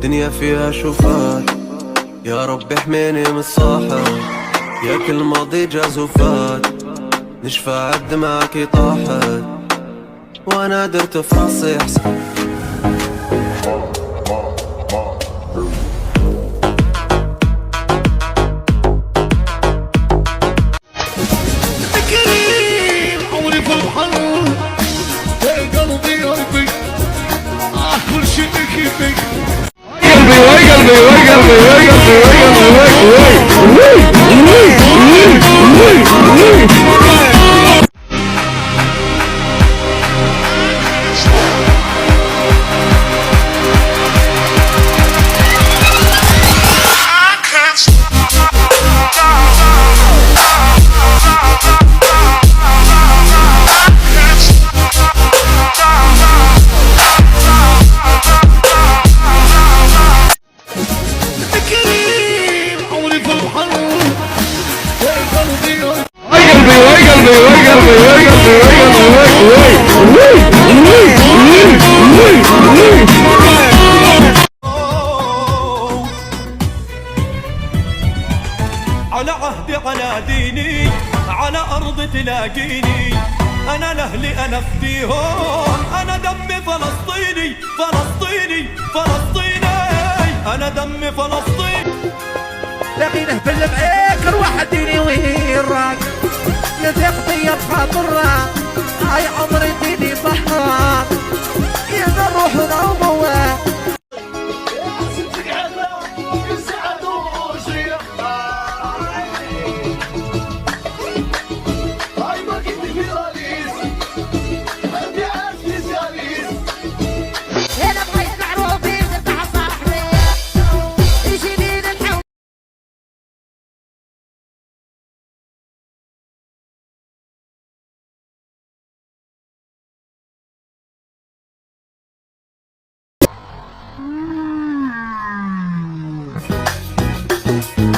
دنيا فيها شوفات، يا رب احميني من الصاحب، يا كل ماضي جاز وفات، نشفى عالدمعة طاحت، وانا درت في راسي حساب. كريم عمري في البحر يا قلبي قلبي كل شيء كيفك على عهدي على ديني على أرض تلاقيني، أنا لأهلي أنا فديهم، أنا دمي فلسطيني فلسطيني فلسطيني، أنا دمي فلسطيني. لقيناه في المعيكر واحد ديني ويراك يثق فيا بخاطرك، هاي عمري ديني بحرك يا نروح ونعومه.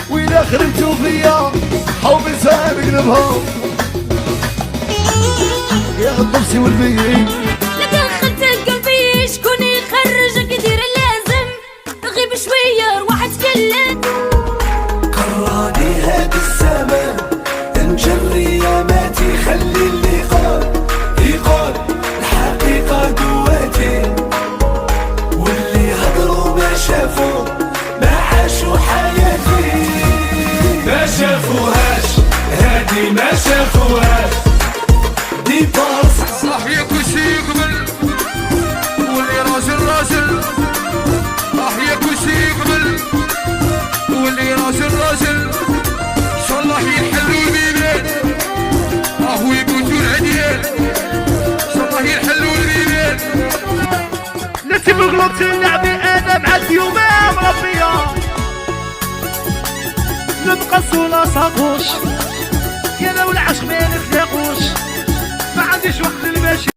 وإذا خربتوا فيا حوبي سابق نبهم يا الطبسي والبيين. لا دخلت القلبي شكون يخرجك يدير اللازم، غيب شوية روح اتكلم. قراني هاد الزمان تنجري يا ماتي، خلي اللي قال يقال الحقيقة دواتي، واللي هضروا ما شافوا ما عاشوا حياتي، ما شافوهاش هادي ما شافوهاش دي بارس. صاحية كل شي قبل واللي راجل راجل، صاحية كل شي قبل واللي راجل راجل، ان شاء الله ينحلوا البيبان راهو يموتوا العديان، ان شاء الله ينحلوا البيبان. نسيب الغلط اللعبي انا معدي وما مربيه، نبقى ولا صاغوش يا لو العشق ما نخلقوش، ما عنديش وقت للماشي.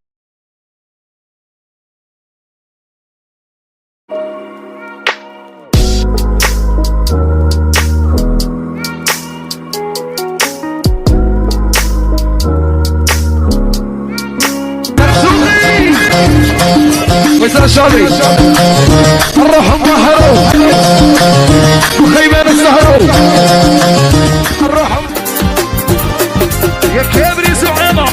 ويسر الشاطري الروح مظهروا وخيبان السهروا، الروح يا كابري زعامة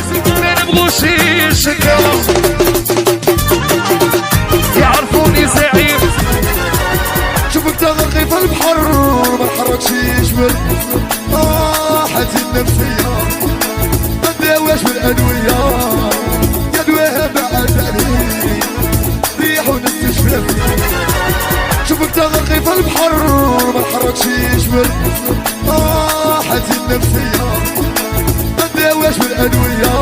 ما نبغوش الشكامة، يعرفوني زعيم شوفك تغرقي في البحر ما نحركش جبل، حزين نفسية ما نداواش بالأدوية، يا دواها بعد علي ريح ونستشفى، شوفك تغرقي في البحر ما نحركش جبل، حزين نفسية ما نداواش بالأدوية.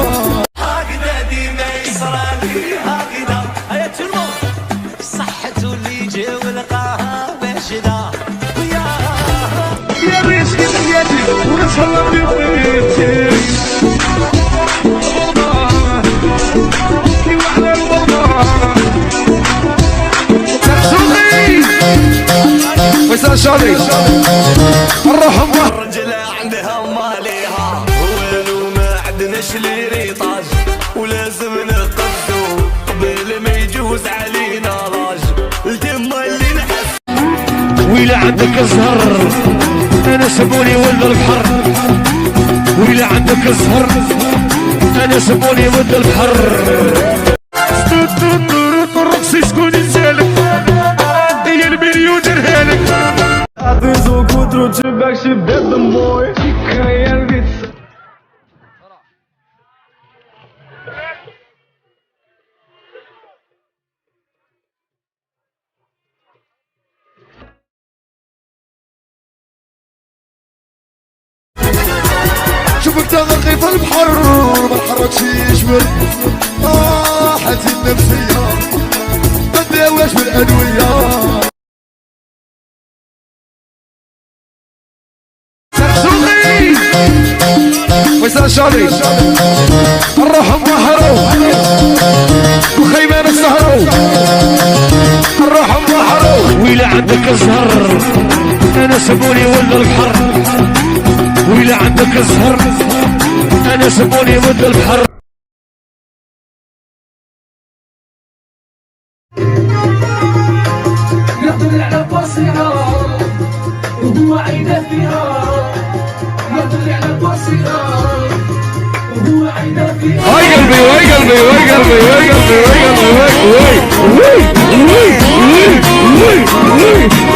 هكذا ديما يصرالي هكذا هيا تشربوا صحته اللي جا ولقاها واجدة يا ريسكي حياتي ونتهلا بيضيتي وعلى الوضع ويسر الشاطري الروح الرجلة عندها ماليها وينو ما عندناش لي ريطاج، ولازم نقصدو قبل ما يجوز علينا لاج، ويلا عندك الزهر انا سموني ولد البحر ويلا عندك الزهر انا سموني ولد البحر الرقص شكون يسالك هي المليون درهالك Atenção que outro te back she bet them boy Kayan Witz شوفك تغرقي في البحر ما تحركش يشمر حالتي النفسية ما تداواش بالأدوية ويسال شالي نروحو نبحرو وخيمان السهرو نروحو نبحرو ويلا عندك الزهر انا سموني ولد البحر ويلا عندك الزهر انا سموني ولد البحر يطلع على بصيرة وهو عينه فيها يطلع على بصيرة وهو عينه فيها واي قلبي واي قلبي واي قلبي واي قلبي واي قلبي واي واي واي واي واي واي